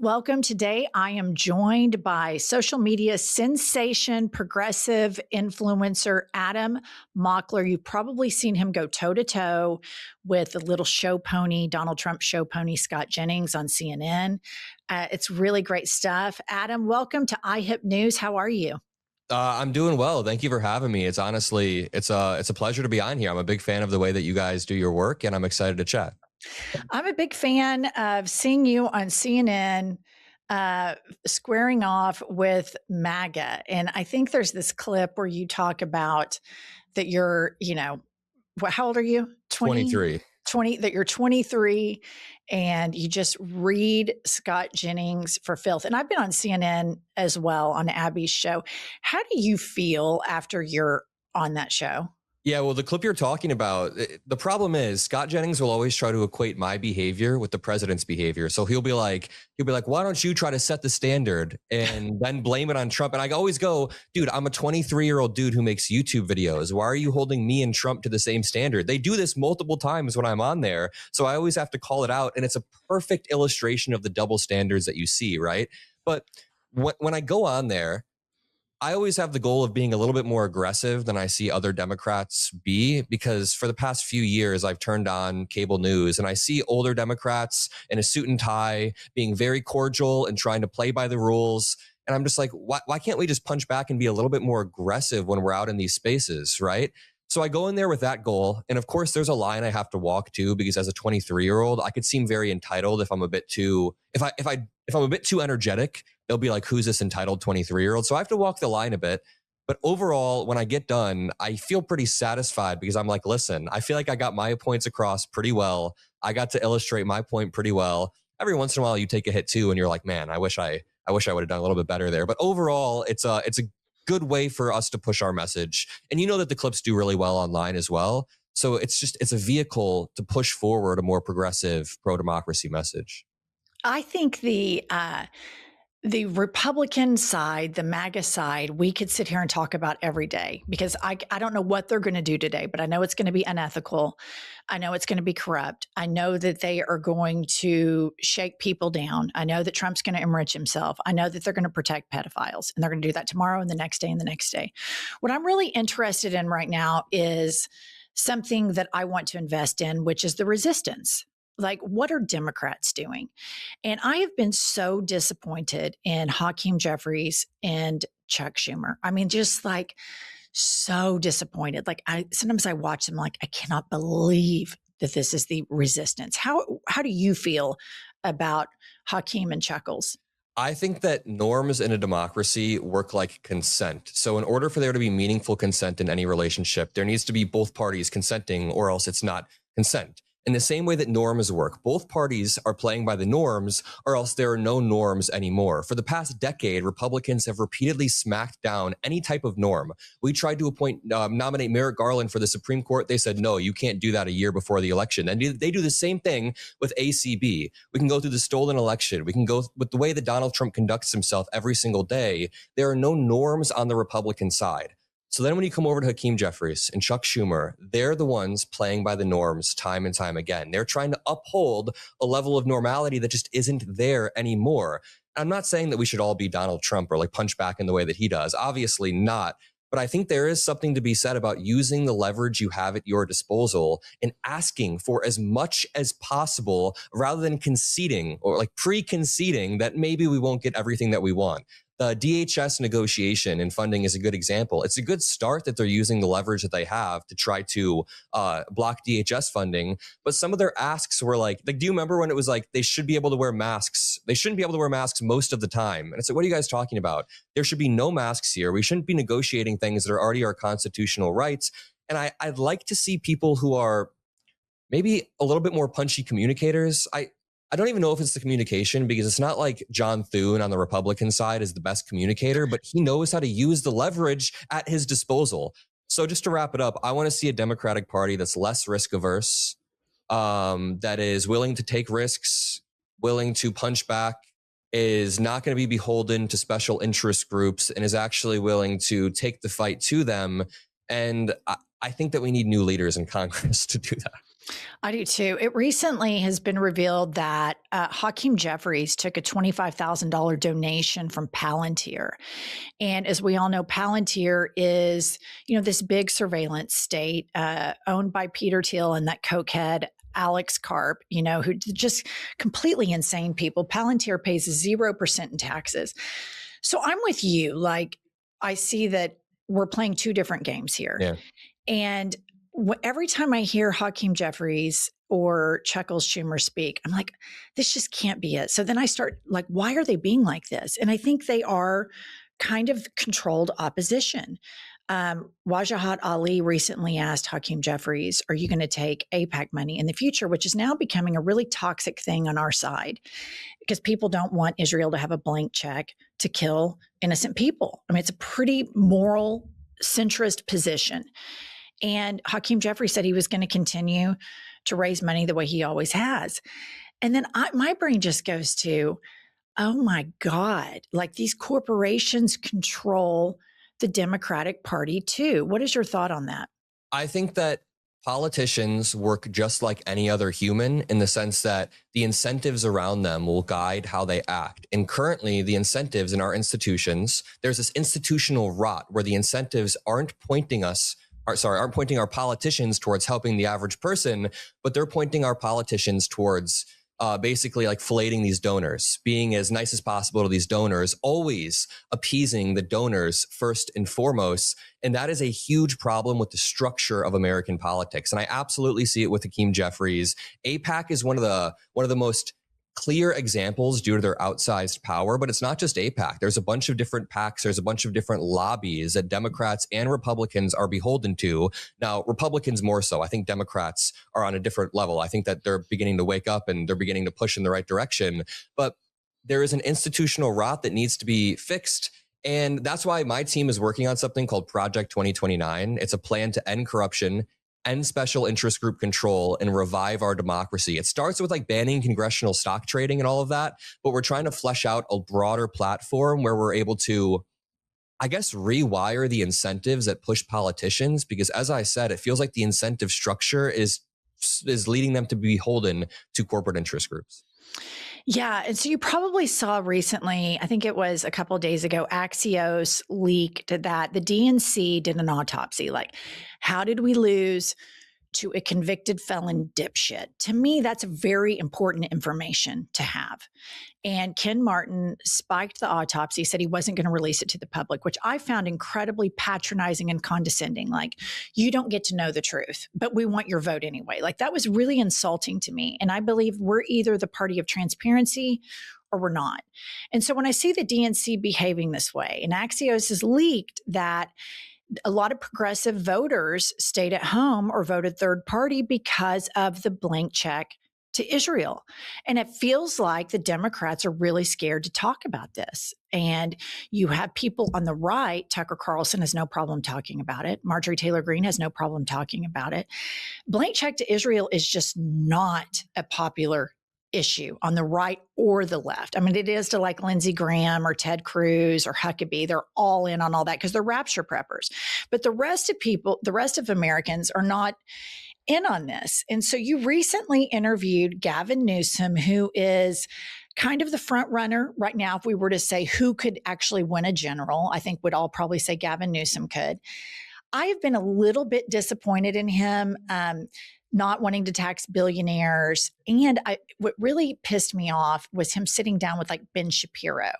Welcome. Today, I am joined by social media sensation, progressive influencer Adam Mockler. You've probably seen him go toe to toe with the little show pony, Donald Trump show pony, Scott Jennings on CNN. It's really great stuff. Adam, welcome to IHIP News. How are you? I'm doing well. Thank you for having me. It's honestly, it's a pleasure to be on here. I'm a big fan of the way that you guys do your work, and I'm excited to chat. I'm a big fan of seeing you on CNN squaring off with MAGA. And I think there's this clip where you talk about that you're, how old are you? 23. 20, that you're 23 and you just read Scott Jennings for filth. And I've been on CNN as well on Abby's show. How do you feel after you're on that show? Yeah, well, the clip you're talking about, the problem is Scott Jennings will always try to equate my behavior with the president's behavior. So he'll be like, why don't you try to set the standard and then blame it on Trump? And I always go, dude, I'm a 23-year-old dude who makes YouTube videos. Why are you holding me and Trump to the same standard? They do this multiple times when I'm on there. So I always have to call it out. And it's a perfect illustration of the double standards that you see, right? But when I go on there, I always have the goal of being a little bit more aggressive than I see other Democrats be, because for the past few years, I've turned on cable news and I see older Democrats in a suit and tie being very cordial and trying to play by the rules. And I'm just like, why can't we just punch back and be a little bit more aggressive when we're out in these spaces, right? So I go in there with that goal. And of course, there's a line I have to walk to, because as a 23-year-old, I could seem very entitled if I'm a bit too, if I'm a bit too energetic. They'll be like, who's this entitled 23-year-old? So I have to walk the line a bit. But overall, when I get done, I feel pretty satisfied, because I'm like, listen, I feel like I got my points across pretty well. I got to illustrate my point pretty well. Every once in a while, you take a hit too, and you're like, man, I wish I would have done a little bit better there. But overall, it's a good way for us to push our message. And you know that the clips do really well online as well. So it's a vehicle to push forward a more progressive pro-democracy message. I think the Republican side, the MAGA side, we could sit here and talk about every day, because I don't know what they're going to do today, but I know it's going to be unethical. I know it's going to be corrupt. I know that they are going to shake people down. I know that Trump's going to enrich himself. I know that they're going to protect pedophiles, and they're going to do that tomorrow and the next day and the next day. What I'm really interested in right now is something that I want to invest in, which is the resistance. Like, what are Democrats doing? And I have been so disappointed in Hakeem Jeffries and Chuck Schumer. I mean, just like so disappointed. Like, sometimes I watch them like, I cannot believe that this is the resistance. How do you feel about Hakeem and Chuckles? I think that norms in a democracy work like consent. So in order for there to be meaningful consent in any relationship, there needs to be both parties consenting, or else it's not consent. In the same way that norms work, both parties are playing by the norms, or else there are no norms anymore. For the past decade, Republicans have repeatedly smacked down any type of norm. We tried to nominate Merrick Garland for the Supreme Court. They said, no, you can't do that a year before the election. And they do the same thing with ACB. We can go through the stolen election. We can go with the way that Donald Trump conducts himself every single day. There are no norms on the Republican side. So then when you come over to Hakeem Jeffries and Chuck Schumer, they're the ones playing by the norms time and time again. They're trying to uphold a level of normality that just isn't there anymore. I'm not saying that we should all be Donald Trump or like punch back in the way that he does. Obviously not. But I think there is something to be said about using the leverage you have at your disposal and asking for as much as possible, rather than conceding or like pre-conceding that maybe we won't get everything that we want. The DHS negotiation and funding is a good example. It's a good start that they're using the leverage that they have to try to block DHS funding. But some of their asks were like, do you remember when it was like, they should be able to wear masks? They shouldn't be able to wear masks most of the time. And it's like, what are you guys talking about? There should be no masks here. We shouldn't be negotiating things that are already our constitutional rights. And I'd like to see people who are maybe a little bit more punchy communicators. I don't even know if it's the communication, because it's not like John Thune on the Republican side is the best communicator, but he knows how to use the leverage at his disposal. So just to wrap it up, I want to see a Democratic Party that's less risk averse, that is willing to take risks, willing to punch back, is not going to be beholden to special interest groups, and is actually willing to take the fight to them. And I think that we need new leaders in Congress to do that. I do too. It recently has been revealed that Hakeem Jeffries took a $25,000 donation from Palantir. And as we all know, Palantir is, this big surveillance state owned by Peter Thiel and that cokehead Alex Karp, who just completely insane people. Palantir pays 0% in taxes. So I'm with you. Like, I see that we're playing two different games here. Yeah. And every time I hear Hakeem Jeffries or Chuckles Schumer speak, I'm like, this just can't be it. So then I start like, why are they being like this? And I think they are kind of controlled opposition. Wajahat Ali recently asked Hakeem Jeffries, are you going to take AIPAC money in the future, which is now becoming a really toxic thing on our side because people don't want Israel to have a blank check to kill innocent people. I mean, it's a pretty moral centrist position. And Hakeem Jeffries said he was going to continue to raise money the way he always has. And then my brain just goes to, oh my God, like these corporations control the Democratic Party too. What is your thought on that? I think that politicians work just like any other human in the sense that the incentives around them will guide how they act. And currently, the incentives in our institutions, there's this institutional rot where the incentives aren't pointing our politicians towards helping the average person, but they're pointing our politicians towards basically like filleting these donors, being as nice as possible to these donors, always appeasing the donors first and foremost. And that is a huge problem with the structure of American politics. And I absolutely see it with Hakeem Jeffries. AIPAC is one of the most clear examples due to their outsized power, but it's not just AIPAC. There's a bunch of different PACs. There's a bunch of different lobbies that Democrats and Republicans are beholden to. Now, Republicans more so. I think Democrats are on a different level. I think that they're beginning to wake up and they're beginning to push in the right direction. But there is an institutional rot that needs to be fixed. And that's why my team is working on something called Project 2029. It's a plan to end corruption, end special interest group control, and revive our democracy. It starts with like banning congressional stock trading and all of that, but we're trying to flesh out a broader platform where we're able to, I guess, rewire the incentives that push politicians, because as I said, it feels like the incentive structure is leading them to be beholden to corporate interest groups. Yeah. And so you probably saw recently, I think it was a couple of days ago, Axios leaked that the DNC did an autopsy. Like, how did we lose to a convicted felon dipshit? To me, that's very important information to have. And Ken Martin spiked the autopsy, said he wasn't going to release it to the public, which I found incredibly patronizing and condescending. Like, you don't get to know the truth, but we want your vote anyway. Like, that was really insulting to me. And I believe we're either the party of transparency or we're not. And so when I see the DNC behaving this way, and Axios has leaked that a lot of progressive voters stayed at home or voted third party because of the blank check to Israel. And it feels like the Democrats are really scared to talk about this. And you have people on the right, Tucker Carlson has no problem talking about it. Marjorie Taylor Greene has no problem talking about it. Blank check to Israel is just not a popular issue on the right or the left. I mean, it is to like Lindsey Graham or Ted Cruz or Huckabee. They're all in on all that because they're rapture preppers. But the rest of Americans are not in on this. And so you recently interviewed Gavin Newsom, who is kind of the front runner right now. If we were to say who could actually win a general, I think we'd all probably say Gavin Newsom could. I have been a little bit disappointed in him, not wanting to tax billionaires. And what really pissed me off was him sitting down with like Ben Shapiro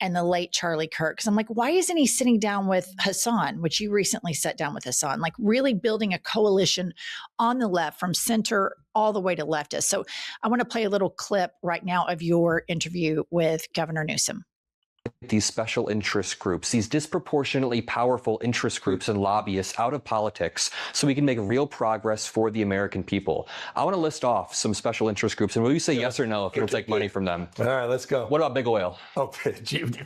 and the late Charlie Kirk. Because I'm like, why isn't he sitting down with Hassan, which you recently sat down with Hassan, like really building a coalition on the left from center all the way to leftist. So I want to play a little clip right now of your interview with Governor Newsom. These special interest groups, these disproportionately powerful interest groups and lobbyists out of politics so we can make real progress for the American people. I want to list off some special interest groups, and will you say yes or no if you'll take money from them? All right, let's go. What about big oil? Oh,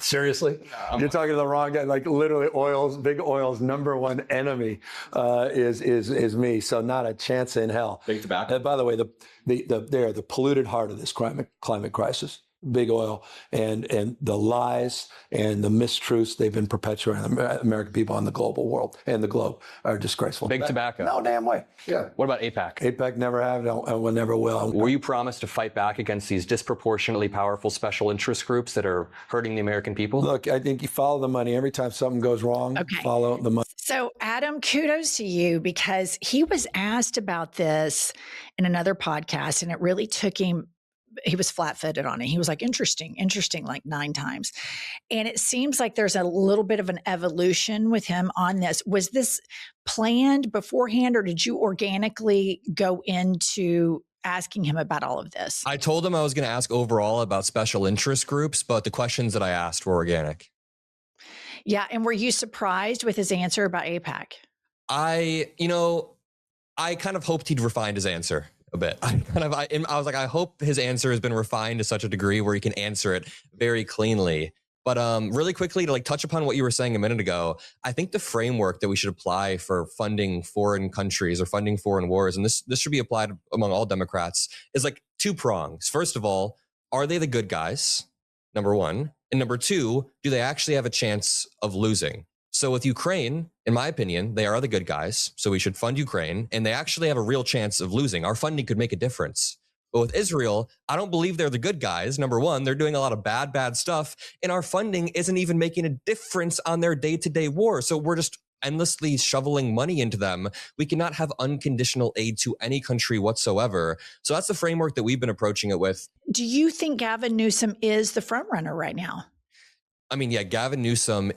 seriously? You're talking to the wrong guy. Like literally big oil's number one enemy is me. So not a chance in hell. Big tobacco. And by the way, they're the polluted heart of this climate crisis. big oil and the lies and the mistruths they've been perpetuating the American people on the global world and the globe are disgraceful. Big tobacco. No damn way. Yeah. What about AIPAC? AIPAC never have and will never will. Were you promised to fight back against these disproportionately powerful special interest groups that are hurting the American people? Look, I think you follow the money. Every time something goes wrong, follow the money. So, Adam, kudos to you, because he was asked about this in another podcast, and it really took him. He was flat-footed on it. He was like, interesting, like 9 times. And it seems like there's a little bit of an evolution with him on this. Was this planned beforehand, or did you organically go into asking him about all of this? I told him I was going to ask overall about special interest groups, but the questions that I asked were organic. Yeah. And were you surprised with his answer about AIPAC? I kind of hoped he'd refined his answer a bit. I was like, I hope his answer has been refined to such a degree where he can answer it very cleanly. But really quickly, to touch upon what you were saying a minute ago, I think the framework that we should apply for funding foreign countries or funding foreign wars, and this should be applied among all Democrats, is 2 prongs. First of all, are they the good guys? Number 1. And number 2, do they actually have a chance of losing? So with Ukraine, in my opinion, they are the good guys. So we should fund Ukraine, and they actually have a real chance of losing. Our funding could make a difference. But with Israel, I don't believe they're the good guys. Number 1, they're doing a lot of bad stuff, and our funding isn't even making a difference on their day-to-day war. So we're just endlessly shoveling money into them. We cannot have unconditional aid to any country whatsoever. So that's the framework that we've been approaching it with. Do you think Gavin Newsom is the front runner right now? I mean, yeah, Gavin Newsom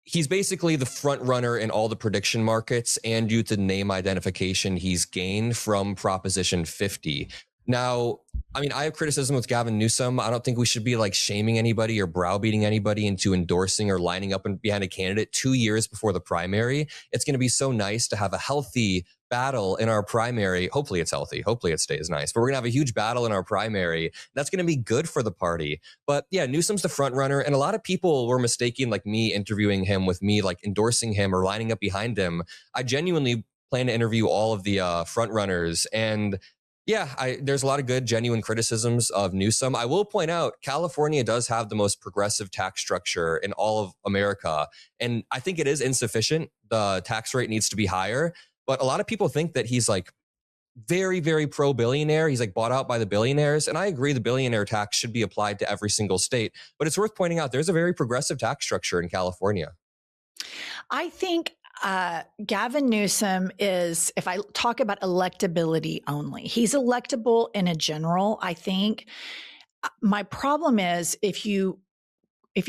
he's basically the front runner in all the prediction markets and due to name identification he's gained from Proposition 50. Now, I mean, I have criticism with Gavin Newsom. I don't think we should be shaming anybody or browbeating anybody into endorsing or lining up behind a candidate 2 years before the primary. It's going to be so nice to have a healthy battle in our primary. Hopefully it's healthy. Hopefully it stays nice. But we're going to have a huge battle in our primary. That's going to be good for the party. But yeah, Newsom's the front runner. And a lot of people were mistaking me interviewing him with me endorsing him or lining up behind him. I genuinely plan to interview all of the front runners. And yeah, there's a lot of good, genuine criticisms of Newsom. I will point out, California does have the most progressive tax structure in all of America. And I think it is insufficient. The tax rate needs to be higher. But a lot of people think that he's very, very pro-billionaire. He's bought out by the billionaires. And I agree the billionaire tax should be applied to every single state. But it's worth pointing out there's a very progressive tax structure in California. I think Gavin Newsom is, if I talk about electability only, he's electable in a general, I think. My problem is if you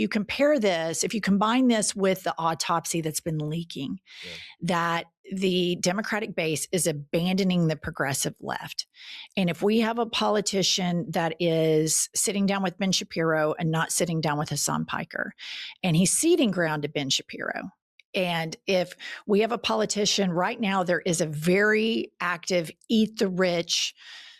compare this, if you combine this with the autopsy that's been leaking, that the Democratic base is abandoning the progressive left. And if we have a politician that is sitting down with Ben Shapiro and not sitting down with Hassan Piker, and he's ceding ground to Ben Shapiro, and if we have a politician right now, there is a very active eat the rich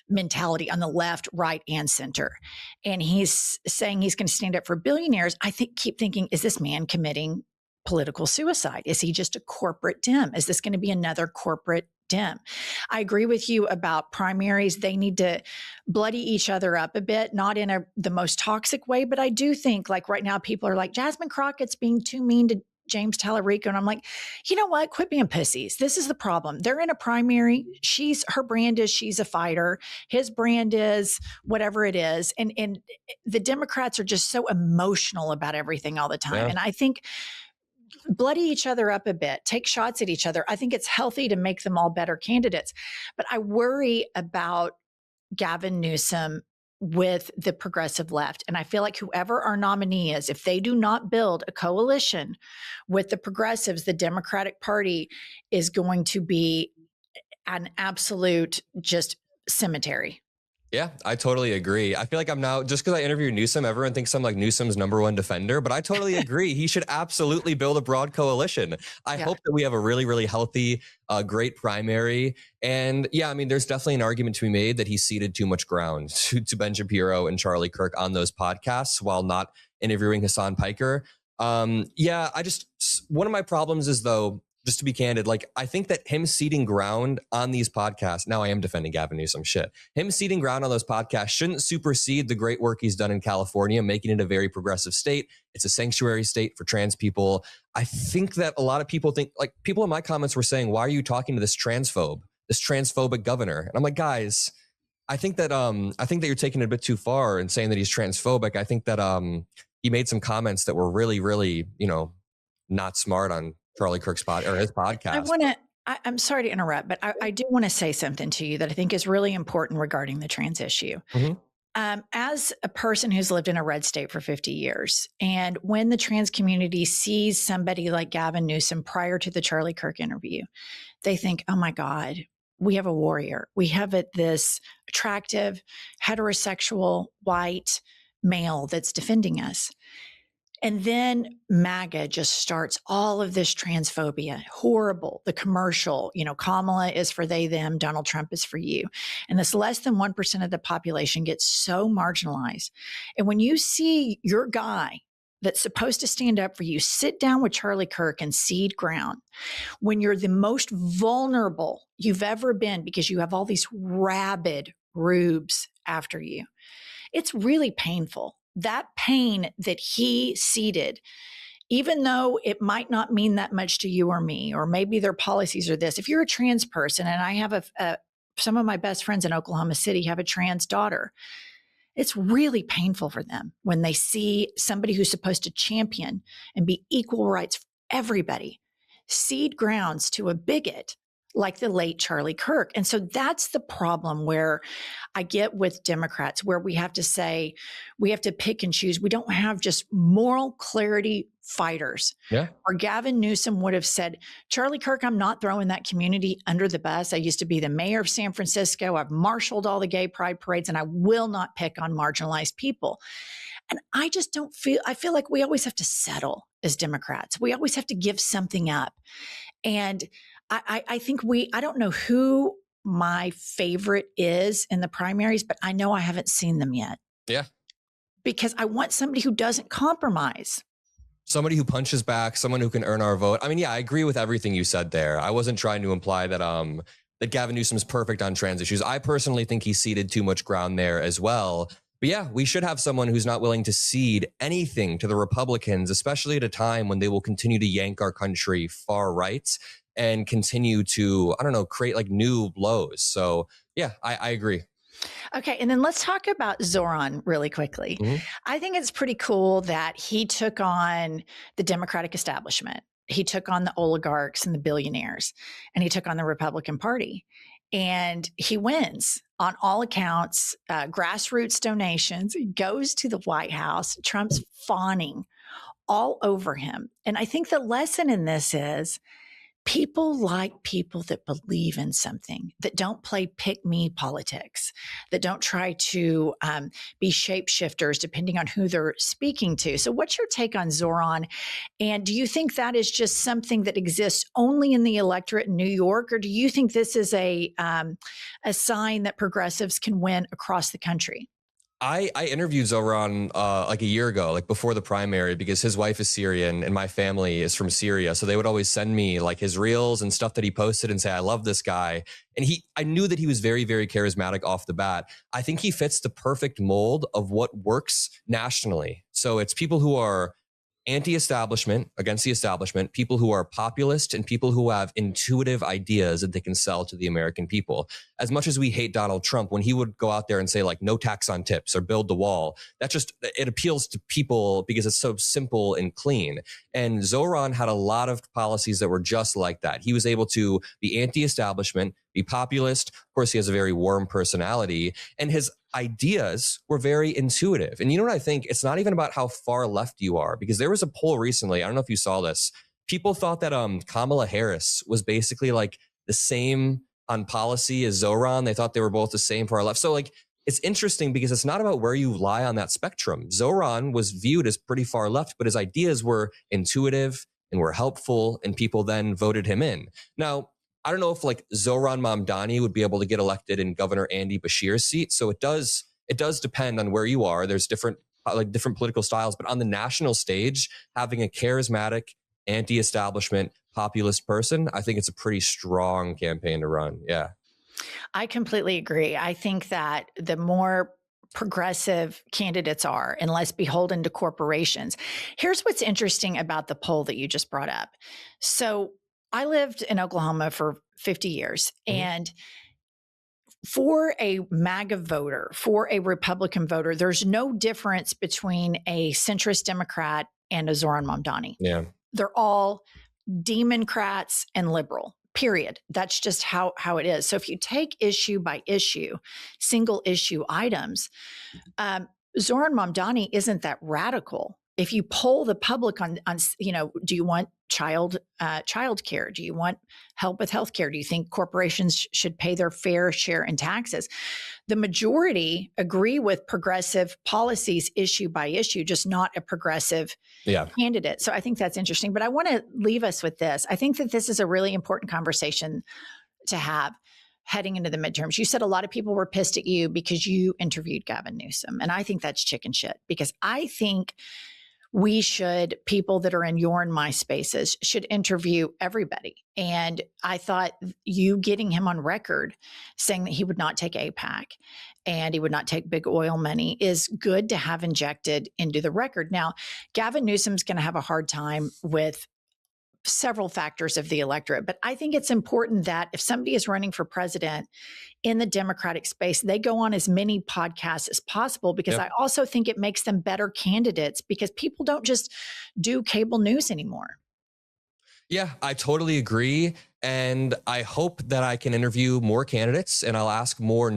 mentality on the left, right, and center. And he's saying he's going to stand up for billionaires. I keep thinking, is this man committing political suicide? Is he just a corporate Dem? Is this going to be another corporate Dem? I agree with you about primaries. They need to bloody each other up a bit, not in the most toxic way, but I do think right now people are Jasmine Crockett's being too mean to James Tallarico. And I'm like, you know what? Quit being pussies. This is the problem. They're in a primary. Her brand is she's a fighter. His brand is whatever it is. And the Democrats are just so emotional about everything all the time. Yeah. And I think bloody each other up a bit, take shots at each other. I think it's healthy to make them all better candidates. But I worry about Gavin Newsom with the progressive left. And I feel like whoever our nominee is, if they do not build a coalition with the progressives, the Democratic Party is going to be an absolute just cemetery. Yeah, I totally agree. I feel like I'm now, just because I interviewed Newsom, everyone thinks I'm Newsom's #1 defender, but I totally agree. He should absolutely build a broad coalition. I hope that we have a really, really healthy, great primary. And yeah, I mean, there's definitely an argument to be made that he ceded too much ground to Ben Shapiro and Charlie Kirk on those podcasts while not interviewing Hassan Piker. One of my problems is though, just to be candid, like I think that him ceding ground on these podcasts, now I am defending Gavin Newsom, shit. Him ceding ground on those podcasts shouldn't supersede the great work he's done in California, making it a very progressive state. It's a sanctuary state for trans people. I think that a lot of people think, like people in my comments were saying, why are you talking to this transphobic governor? And I'm like, guys, I think that you're taking it a bit too far and saying that he's transphobic. I think that he made some comments that were really, really, not smart on Charlie Kirk's his podcast. I'm sorry to interrupt, but I do want to say something to you that I think is really important regarding the trans issue. As a person who's lived in a red state for 50 years, and when the trans community sees somebody like Gavin Newsom prior to the Charlie Kirk interview, they think, oh my God, we have a warrior. We have this attractive, heterosexual, white male that's defending us. And then MAGA just starts all of this transphobia, horrible, the commercial, Kamala is for they, them, Donald Trump is for you. And this less than 1% of the population gets so marginalized. And when you see your guy that's supposed to stand up for you sit down with Charlie Kirk and cede ground, when you're the most vulnerable you've ever been because you have all these rabid rubes after you, it's really painful. That pain that he ceded, even though it might not mean that much to you or me, or maybe their policies are this. If you're a trans person, and I have some of my best friends in Oklahoma City have a trans daughter, it's really painful for them when they see somebody who's supposed to champion and be equal rights for everybody cede grounds to a bigot like the late Charlie Kirk. And so that's the problem where I get with Democrats, where we have to say, we have to pick and choose. We don't have just moral clarity fighters. Yeah. Or Gavin Newsom would have said, Charlie Kirk, I'm not throwing that community under the bus. I used to be the mayor of San Francisco. I've marshaled all the gay pride parades, and I will not pick on marginalized people. And I just I feel like we always have to settle as Democrats. We always have to give something up. And I think I don't know who my favorite is in the primaries, but I know I haven't seen them yet. Yeah. Because I want somebody who doesn't compromise. Somebody who punches back, someone who can earn our vote. I mean, yeah, I agree with everything you said there. I wasn't trying to imply that that Gavin Newsom's perfect on trans issues. I personally think he ceded too much ground there as well. But yeah, we should have someone who's not willing to cede anything to the Republicans, especially at a time when they will continue to yank our country far right and continue to, create like new lows. So yeah, I agree. Okay. And then let's talk about Zoran really quickly. I think it's pretty cool that he took on the Democratic establishment. He took on the oligarchs and the billionaires, and he took on the Republican Party. And he wins on all accounts, grassroots donations, goes to the White House. Trump's fawning all over him. And I think the lesson in this is people like people that believe in something, that don't play pick-me politics, that don't try to be shapeshifters depending on who they're speaking to. So what's your take on Zoran? And do you think that is just something that exists only in the electorate in New York? Or do you think this is a sign that progressives can win across the country? I interviewed Zoran like a year ago, like before the primary, because his wife is Syrian and my family is from Syria. So they would always send me like his reels and stuff that he posted and say, I love this guy. And I knew that he was very, very charismatic off the bat. I think he fits the perfect mold of what works nationally. So it's people who are anti-establishment, against the establishment, people who are populist, and people who have intuitive ideas that they can sell to the American people. As much as we hate Donald Trump, when he would go out there and say like no tax on tips or build the wall, it appeals to people because it's so simple and clean. And Zoran had a lot of policies that were just like that. He was able to be anti-establishment, be populist. Of course, he has a very warm personality, and his ideas were very intuitive. And you know what I think? It's not even about how far left you are, because there was a poll recently. I don't know if you saw this. People thought that Kamala Harris was basically like the same on policy as Zoran. They thought they were both the same far left. So like, it's interesting because it's not about where you lie on that spectrum. Zoran was viewed as pretty far left, but his ideas were intuitive and were helpful, and people then voted him in. Now, I don't know if like Zoran Mamdani would be able to get elected in Governor Andy Bashir's seat. So it does depend on where you are. There's different political styles, but on the national stage, having a charismatic, anti-establishment, populist person, I think it's a pretty strong campaign to run. Yeah. I completely agree. I think that the more progressive candidates are and less beholden to corporations. Here's what's interesting about the poll that you just brought up. So I lived in Oklahoma for 50 years, and for a MAGA voter, for a Republican voter, there's no difference between a centrist Democrat and a Zoran Mamdani. Yeah. They're all Democrats and liberal. Period. That's just how it is. So if you take issue by issue, single issue items, Zoran Mamdani isn't that radical. If you poll the public on do you want child care? Do you want help with healthcare? Do you think corporations should pay their fair share in taxes? The majority agree with progressive policies issue by issue, just not a progressive candidate. So I think that's interesting. But I want to leave us with this. I think that this is a really important conversation to have heading into the midterms. You said a lot of people were pissed at you because you interviewed Gavin Newsom. And I think that's chicken shit, because I think people that are in your and my spaces should interview everybody. And I thought you getting him on record saying that he would not take AIPAC and he would not take big oil money is good to have injected into the record. Now, Gavin Newsom's going to have a hard time with several factors of the electorate, but I think it's important that if somebody is running for president in the Democratic space, they go on as many podcasts as possible, because I also think it makes them better candidates, because people don't just do cable news anymore. Yeah, I totally agree. And I hope that I can interview more candidates, and I'll ask more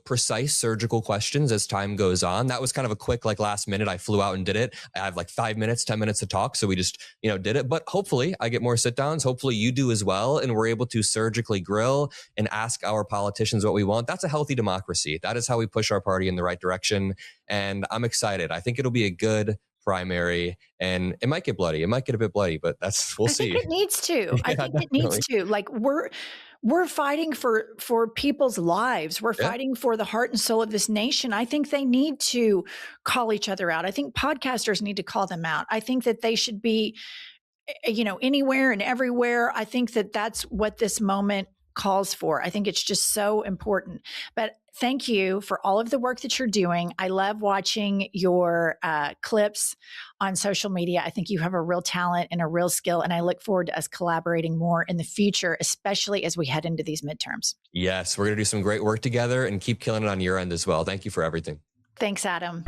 precise surgical questions as time goes on. That was kind of a quick, last minute. I flew out and did it. I have 5 minutes, 10 minutes to talk. So we just, did it. But hopefully I get more sit downs. Hopefully you do as well. And we're able to surgically grill and ask our politicians what we want. That's a healthy democracy. That is how we push our party in the right direction. And I'm excited. I think it'll be a good primary, and it might get bloody. It might get a bit bloody, but we'll see. I think it needs to. I think it needs to. We're fighting for people's lives. We're fighting for the heart and soul of this nation. I think they need to call each other out. I think podcasters need to call them out. I think that they should be, anywhere and everywhere. I think that that's what this moment calls for. I think it's just so important. But thank you for all of the work that you're doing. I love watching your clips on social media. I think you have a real talent and a real skill, and I look forward to us collaborating more in the future, especially as we head into these midterms. Yes, we're going to do some great work together and keep killing it on your end as well. Thank you for everything. Thanks, Adam.